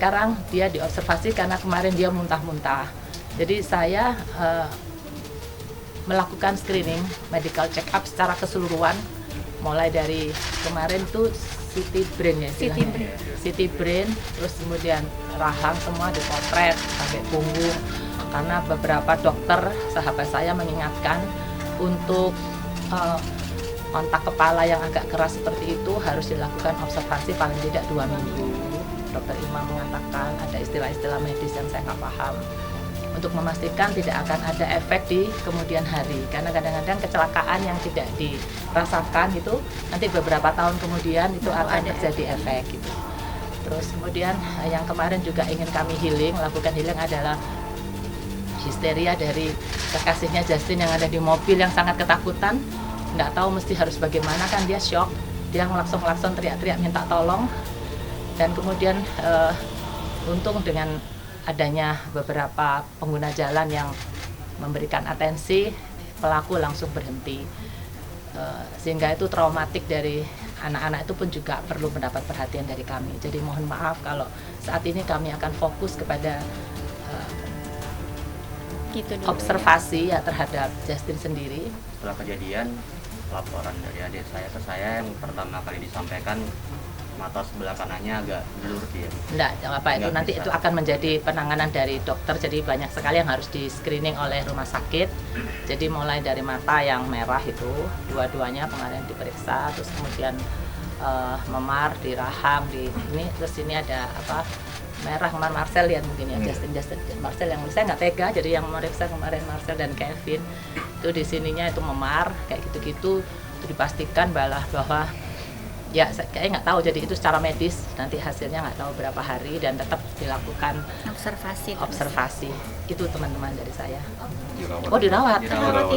sekarang dia diobservasi karena kemarin dia muntah-muntah. Jadi saya melakukan screening, medical check up secara keseluruhan, mulai dari kemarin tuh CT brain ya, CT brain, terus kemudian rahang semua dipotret sampai punggung, karena beberapa dokter sahabat saya mengingatkan untuk kontak kepala yang agak keras seperti itu harus dilakukan observasi paling tidak 2 minggu. Dokter Imam mengatakan ada istilah-istilah medis yang saya nggak paham, untuk memastikan tidak akan ada efek di kemudian hari, karena kadang-kadang kecelakaan yang tidak dirasakan itu nanti beberapa tahun kemudian itu akan terjadi efek gitu. Terus kemudian yang kemarin juga ingin kami lakukan healing adalah histeria dari kekasihnya Justin yang ada di mobil yang sangat ketakutan, nggak tahu mesti harus bagaimana, kan dia shock, dia ngelakson teriak-teriak minta tolong. Dan kemudian untung dengan adanya beberapa pengguna jalan yang memberikan atensi, pelaku langsung berhenti, sehingga itu traumatik dari anak-anak itu pun juga perlu mendapat perhatian dari kami. Jadi mohon maaf kalau saat ini kami akan fokus kepada observasi ya terhadap Justin sendiri. Setelah kejadian, laporan dari adik saya ke saya yang pertama kali disampaikan, mata sebelah kanannya agak blur dia. Enggak, itu nanti itu akan menjadi penanganan dari dokter. Jadi banyak sekali yang harus di screening oleh rumah sakit. Jadi mulai dari mata yang merah itu, dua-duanya kemarin diperiksa, terus kemudian memar di rahang, di ini, terus ini ada merah kemarin Marcel lihat mungkin ya, Justin Marcel yang saya nggak tega, jadi yang memeriksa kemarin Marcel dan Kevin itu di sininya itu memar kayak gitu-gitu, itu dipastikan bahwa ya saya kayaknya nggak tahu, jadi itu secara medis nanti hasilnya nggak tahu berapa hari dan tetap dilakukan observasi. Itu teman-teman dari saya.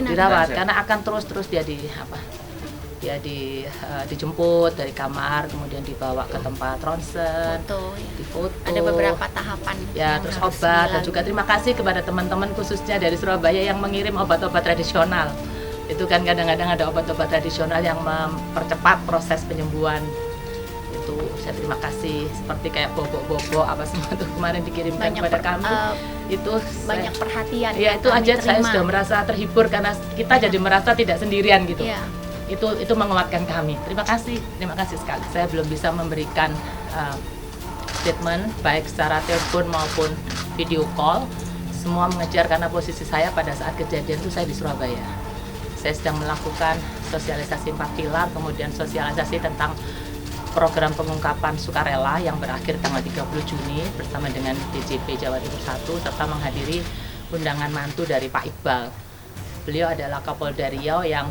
Dirawat karena akan terus dia dijemput dari kamar, kemudian dibawa ke tempat ronsen, difoto, ada beberapa tahapan ya, terus obat, dan juga terima kasih kepada teman-teman khususnya dari Surabaya yang mengirim obat-obat tradisional. Itu kan kadang-kadang ada obat-obat tradisional yang mempercepat proses penyembuhan. Itu saya terima kasih, seperti kayak bobok-bobok apa semua itu kemarin dikirimkan kepada kami. Itu banyak perhatian. Ya itu aja saya sudah merasa terhibur karena kita jadi merasa tidak sendirian gitu. Ya. Itu menguatkan kami. Terima kasih sekali. Saya belum bisa memberikan statement baik secara telepon maupun video call. Semua mengejar karena posisi saya pada saat kejadian itu saya di Surabaya. Saya sedang melakukan sosialisasi 4 pilar, kemudian sosialisasi tentang program pengungkapan sukarela yang berakhir tanggal 30 Juni bersama dengan DJP Jawa Timur 1, serta menghadiri undangan mantu dari Pak Iqbal. Beliau adalah Kapolda Riau yang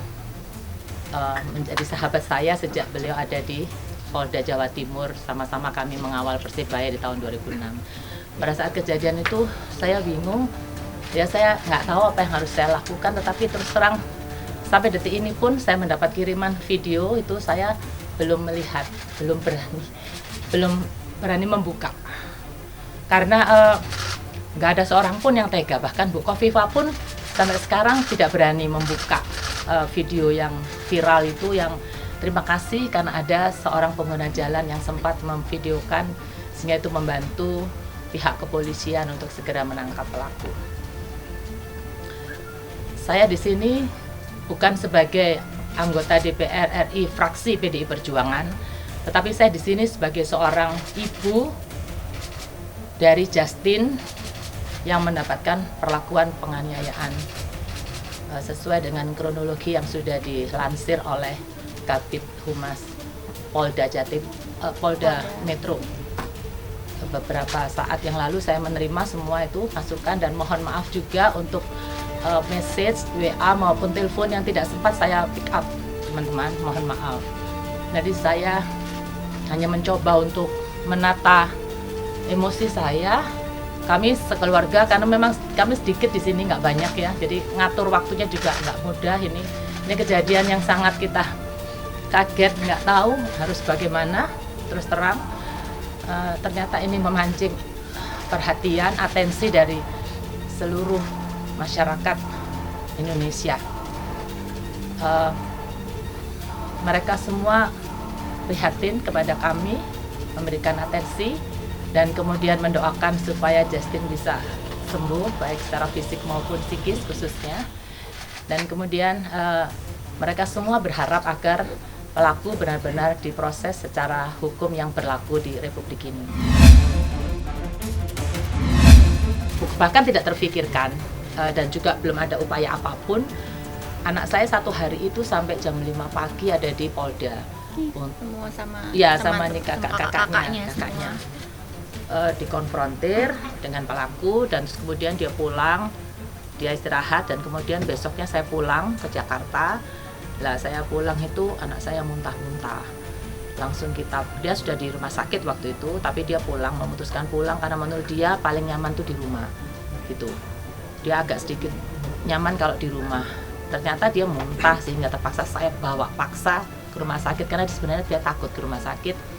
menjadi sahabat saya sejak beliau ada di Polda Jawa Timur, sama-sama kami mengawal Persebaya di tahun 2006. Pada saat kejadian itu saya bingung, ya saya nggak tahu apa yang harus saya lakukan, tetapi terus terang sampai detik ini pun saya mendapat kiriman video itu saya belum melihat, belum berani membuka, karena nggak ada seorang pun yang tega, bahkan Bu Kofifa pun sampai sekarang tidak berani membuka video yang viral itu. Yang terima kasih karena ada seorang pengguna jalan yang sempat memvideokan, sehingga itu membantu pihak kepolisian untuk segera menangkap pelaku. Saya di sini bukan sebagai anggota DPR RI fraksi PDI Perjuangan, tetapi saya di sini sebagai seorang ibu dari Justin yang mendapatkan perlakuan penganiayaan sesuai dengan kronologi yang sudah dilansir oleh Kabid Humas Polda Metro. Beberapa saat yang lalu saya menerima semua itu masukan, dan mohon maaf juga untuk message, WA maupun telepon yang tidak sempat saya pick up, teman-teman, mohon maaf. Jadi saya hanya mencoba untuk menata emosi saya. Kami sekeluarga, karena memang kami sedikit di sini, nggak banyak ya, jadi ngatur waktunya juga nggak mudah. Ini kejadian yang sangat kita kaget, nggak tahu harus bagaimana. Terus terang, ternyata ini memancing perhatian, atensi dari seluruh masyarakat Indonesia. Mereka semua prihatin kepada kami, memberikan atensi, dan kemudian mendoakan supaya Justin bisa sembuh baik secara fisik maupun psikis khususnya. Dan kemudian mereka semua berharap agar pelaku benar-benar diproses secara hukum yang berlaku di Republik ini. Bahkan tidak terfikirkan dan juga belum ada upaya apapun. Anak saya satu hari itu sampai jam 5 pagi ada di Polda. Semua sama Ya, sama kakaknya. Dikonfrontir dengan pelaku dan kemudian dia pulang, dia istirahat dan kemudian besoknya saya pulang ke Jakarta. Lah saya pulang itu anak saya muntah-muntah. Langsung dia sudah di rumah sakit waktu itu, tapi dia memutuskan pulang karena menurut dia paling nyaman tuh di rumah. Gitu. Dia agak sedikit nyaman kalau di rumah. Ternyata dia muntah sehingga terpaksa saya bawa paksa ke rumah sakit karena sebenarnya dia takut ke rumah sakit.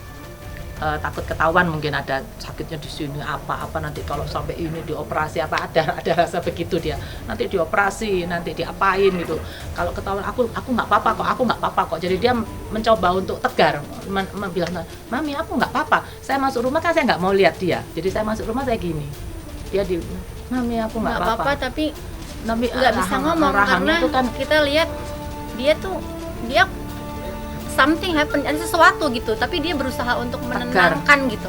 Takut ketahuan mungkin ada sakitnya di sini apa nanti kalau sampai ini dioperasi ada rasa begitu dia nanti dioperasi nanti diapain gitu kalau ketahuan aku nggak apa-apa kok jadi dia mencoba untuk tegar bilang mami aku nggak apa-apa saya masuk rumah kan saya nggak mau lihat dia jadi saya masuk rumah saya gini dia di mami aku nggak apa-apa tapi nggak bisa ngomong karena itu kan kita lihat dia something happen, ada sesuatu gitu, tapi dia berusaha untuk menenangkan gitu.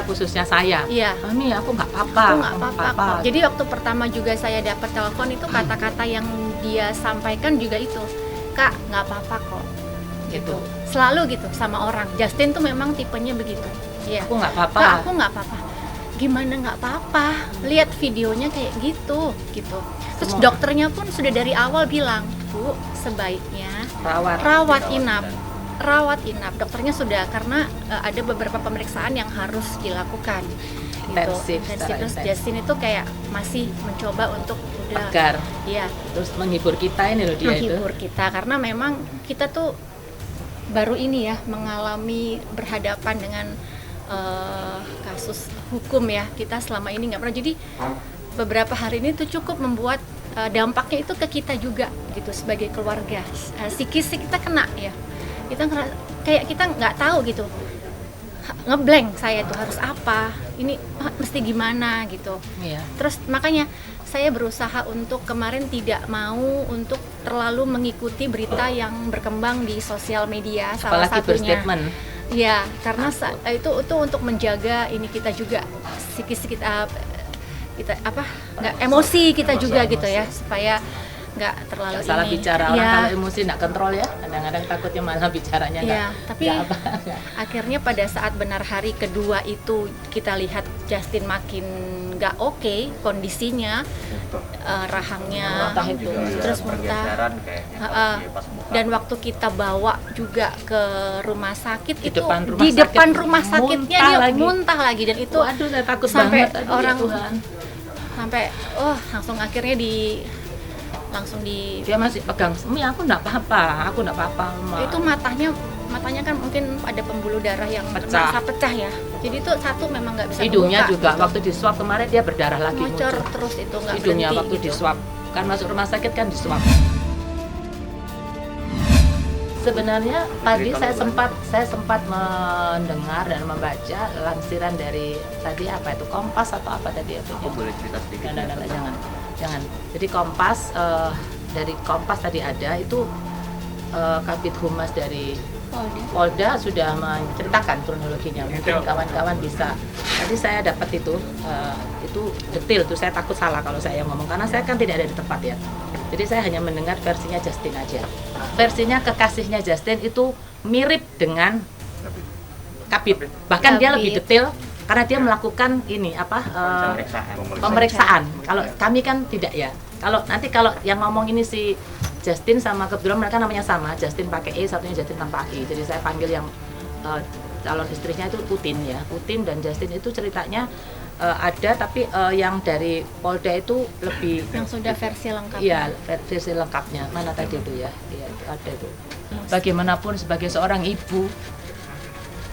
Khususnya saya. Iya. Mami, aku nggak apa-apa. Aku nggak apa-apa. Jadi waktu pertama juga saya dapat telepon itu kata-kata yang dia sampaikan juga itu, Kak, nggak apa-apa kok. Gitu. Selalu gitu sama orang. Justin tuh memang tipenya begitu. Iya. Aku nggak apa-apa. Kak, aku nggak apa-apa. Gimana nggak apa-apa? Lihat videonya kayak gitu. Terus dokternya pun sudah dari awal bilang, Bu, sebaiknya rawat inap. Dokternya sudah karena ada beberapa pemeriksaan yang harus dilakukan. Intensif. Terus Justin itu kayak masih mencoba untuk udah tegar. Iya. Terus menghibur kita ini loh dia itu. Menghibur kita karena memang kita tuh baru ini ya mengalami berhadapan dengan kasus hukum ya. Kita selama ini nggak pernah. Jadi beberapa hari ini tuh cukup membuat dampaknya itu ke kita juga gitu sebagai keluarga. Psikis kita kena ya. Kita kayak kita nggak tahu gitu, ngeblank saya tuh harus apa, ini mesti gimana gitu. Iya. Terus makanya saya berusaha untuk kemarin tidak mau untuk terlalu mengikuti berita yang berkembang di sosial media. Salah satunya berstatement. Ya, karena itu untuk menjaga ini kita juga psikis kita nggak emosi kita juga gitu ya supaya nggak terlalu salah ini. Bicara orang kalau emosi nggak kontrol ya kadang-kadang takutnya malah bicaranya tapi akhirnya pada saat benar hari kedua itu kita lihat Justin makin nggak oke kondisinya, rahangnya terus muntah dan waktu kita bawa juga ke rumah sakit di depan rumah sakitnya dia muntah lagi dan itu aduh saya takut sampai banget orang sampai langsung akhirnya langsung dia masih pegang, Mi aku nggak apa-apa, Ma. Itu matanya kan mungkin ada pembuluh darah yang pecah ya. Jadi itu satu memang nggak bisa hidungnya membuka, juga gitu. Waktu di swab kemarin dia berdarah lagi ngocor terus itu nggak hidungnya berhenti, waktu gitu. di swab kan masuk rumah sakit kan di swab. Sebenarnya tadi saya sempat mendengar dan membaca lansiran dari tadi apa itu Kompas atau apa tadi itu? Aku boleh cerita sedikit? Jangan. Jadi Kompas dari Kompas tadi ada itu Kabid Humas dari Polda sudah menceritakan kronologinya. Mungkin kawan-kawan bisa. Tadi saya dapat itu detail tuh. Saya takut salah kalau saya ngomong karena saya kan tidak ada di tempat ya. Jadi saya hanya mendengar versinya Justin aja. Versinya kekasihnya Justin itu mirip dengan Kabid. Bahkan dia lebih detail karena dia melakukan ini pemeriksaan. Kalau kami kan tidak ya. Kalau yang ngomong ini si Justin sama kebetulan mereka namanya sama, Justin pakai E, satunya Justin tanpa I. Jadi saya panggil yang calon istrinya itu Putin ya. Putin dan Justin itu ceritanya ada tapi yang dari Polda itu lebih yang sudah versi lengkap. Iya, versi lengkapnya. Mana tadi itu ya? Iya, itu ada itu. Bagaimanapun sebagai seorang ibu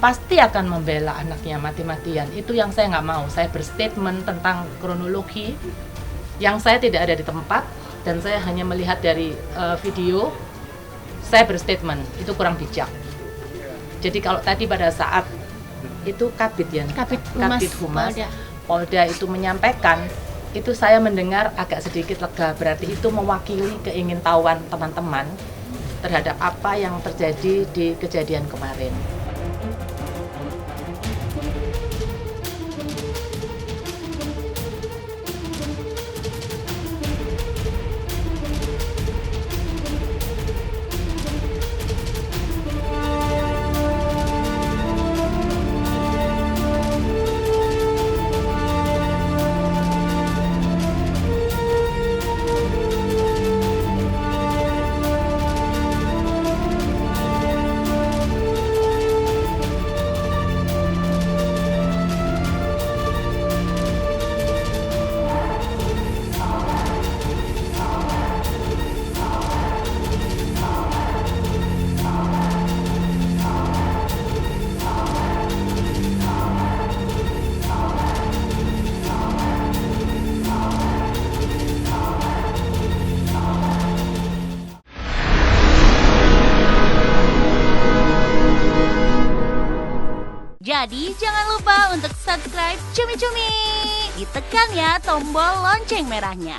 pasti akan membela anaknya mati-matian. Itu yang saya nggak mau. Saya berstatement tentang kronologi yang saya tidak ada di tempat dan saya hanya melihat dari video. Saya berstatement itu kurang bijak. Jadi kalau tadi pada saat itu Kabid ya, Kabid Humas Polda. Polda itu menyampaikan, itu saya mendengar agak sedikit lega, berarti itu mewakili keingintahuan teman-teman terhadap apa yang terjadi di kejadian kemarin. Jadi jangan lupa untuk subscribe Cumi Cumi. Ditekan ya tombol lonceng merahnya.